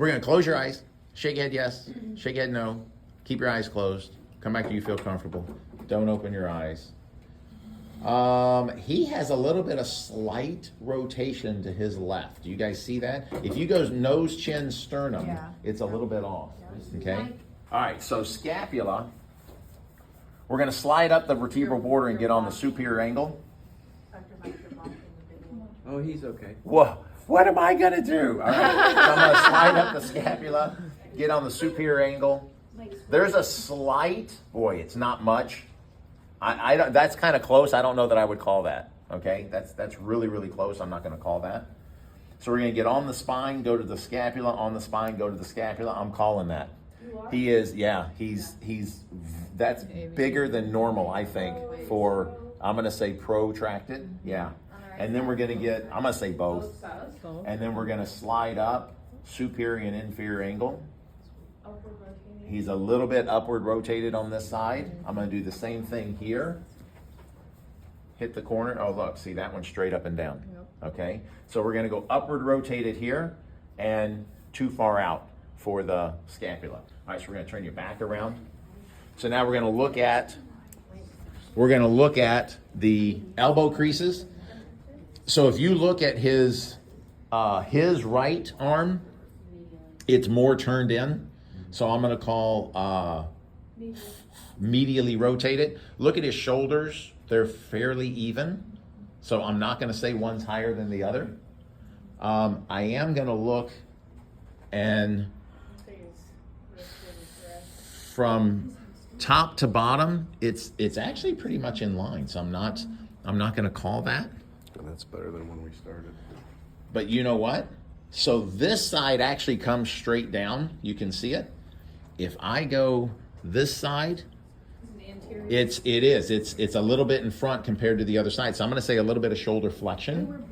We're gonna close your eyes. Shake your head yes, shake your head no. Keep your eyes closed. Come back to you feel comfortable. Don't open your eyes. He has a little bit of slight rotation to his left. Do you guys see that? If you go nose, chin, sternum, it's a little bit off. Okay? All right, so scapula. We're going to slide up the vertebral border and get on the superior angle. Oh, he's okay. Whoa, what am I going to do? All right, so I'm going to slide up the scapula, get on the superior angle. There's a slight, boy, it's not much. I don't, that's kind of close. I don't know that I would call that. Okay, that's really, really close. I'm not going to call that. So we're going to get on the spine, go to the scapula, on the spine, go to the scapula. I'm calling that. He is, yeah, he's that's bigger than normal, I think, for, I'm going to say protracted. Yeah. And then we're going to get, I'm going to say both. And then we're going to slide up superior and inferior angle. He's a little bit upward rotated on this side. I'm going to do the same thing here. Hit the corner. Oh, look, see that one straight up and down. Okay, so we're going to go upward rotated here and too far out for the scapula. All right, so we're going to turn your back around. So now we're going to look at the elbow creases. So if you look at his right arm, it's more turned in. So I'm going to call medially rotated. Look at his shoulders. They're fairly even. So I'm not going to say one's higher than the other. I am going to look and from top to bottom, it's actually pretty much in line. So I'm not going to call that. And that's better than when we started. But you know what? So this side actually comes straight down. You can see it. If I go this side, it's a little bit in front compared to the other side. So I'm going to say a little bit of shoulder flexion.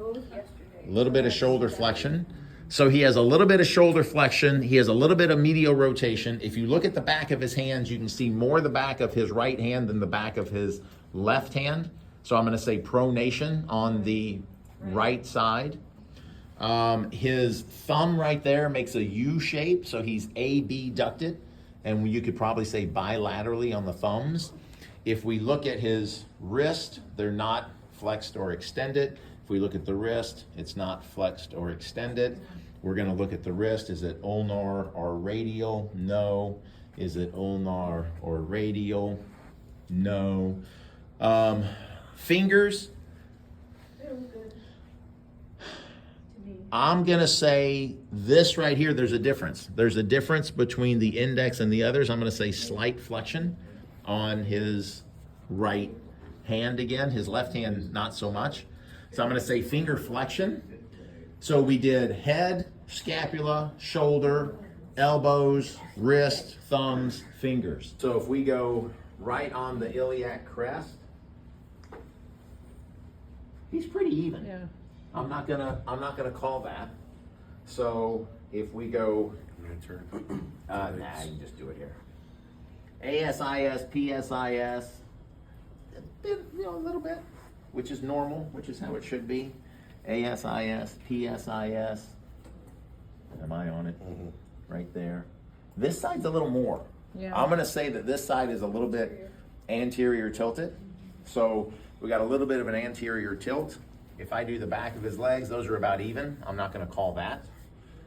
A little bit of shoulder flexion. So he has a little bit of shoulder flexion. He has a little bit of medial rotation. If you look at the back of his hands, you can see more the back of his right hand than the back of his left hand. So I'm going to say pronation on the right side. His thumb right there makes a U shape, so he's abducted, and you could probably say bilaterally on the thumbs. If we look at his wrist, they're not flexed or extended. If we look at the wrist, it's not flexed or extended. We're going to look at the wrist. Is it ulnar or radial? No. Is it ulnar or radial? No. Fingers. I'm going to say this right here, there's a difference. There's a difference between the index and the others. I'm going to say slight flexion on his right hand again. His left hand, not so much. So I'm going to say finger flexion. So we did head, scapula, shoulder, elbows, wrist, thumbs, fingers. So if we go right on the iliac crest, he's pretty even. Yeah. I'm not gonna call that. So if we go, nah, you can just do it here. ASIS, PSIS, a little bit, which is normal, which is how it should be. ASIS, PSIS. Am I on it? Right there. This side's a little more. Yeah. I'm gonna say that this side is a little bit anterior tilted. So we got a little bit of an anterior tilt. If I do the back of his legs, those are about even. I'm not going to call that.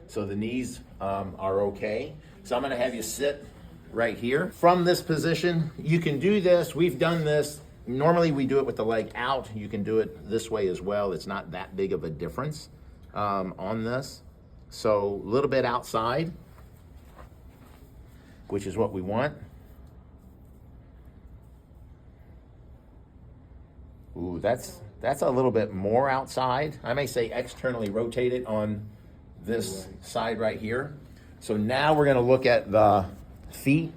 So the knees are okay. So I'm going to have you sit right here. From this position, you can do this. We've done this. Normally we do it with the leg out. You can do it this way as well. It's not that big of a difference on this. So a little bit outside, which is what we want. Ooh, that's a little bit more outside. I may say externally rotated on this side right here. So now we're going to look at the feet.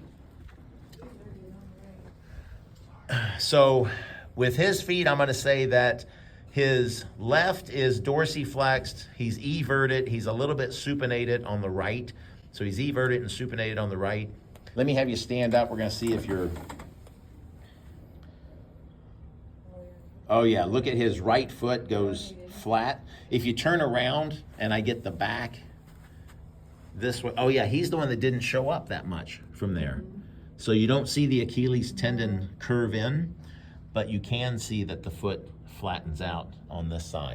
So with his feet, I'm going to say that his left is dorsiflexed. He's everted. He's a little bit supinated on the right. So he's everted and supinated on the right. Let me have you stand up. We're going to see if you're... Oh yeah, look at his right foot goes flat. If you turn around and I get the back, this way. Oh yeah, he's the one that didn't show up that much from there. So you don't see the Achilles tendon curve in, but you can see that the foot flattens out on this side.